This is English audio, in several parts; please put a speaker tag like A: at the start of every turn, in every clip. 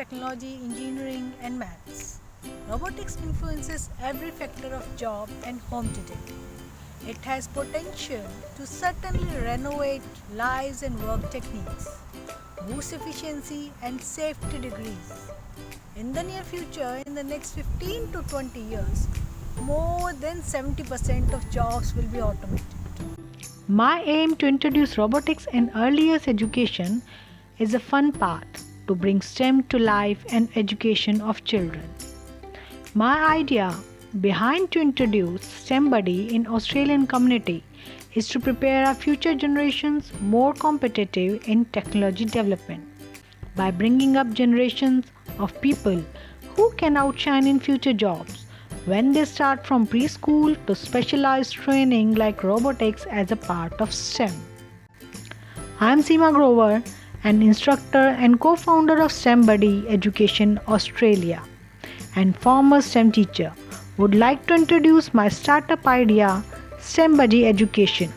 A: technology, engineering, and maths. Robotics influences every factor of job and home today. It has potential to certainly renovate lives and work techniques, boost efficiency and safety degrees. In the near future, in the next 15 to 20 years, more than 70% of jobs will be automated. My aim to introduce robotics in early years education is a fun path to bring STEM to life and education of children. My idea behind to introduce STEMBuddy in Australian community is to prepare our future generations more competitive in technology development by bringing up generations of people who can outshine in future jobs when they start from preschool to specialized training like robotics as a part of STEM. I am Seema Grover, an instructor and co-founder of STEMBuddy Education Australia and former STEM teacher. Would like to introduce my startup idea, STEMBuddy Education,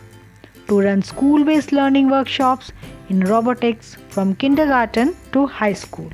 A: to run school-based learning workshops in robotics from kindergarten to high school.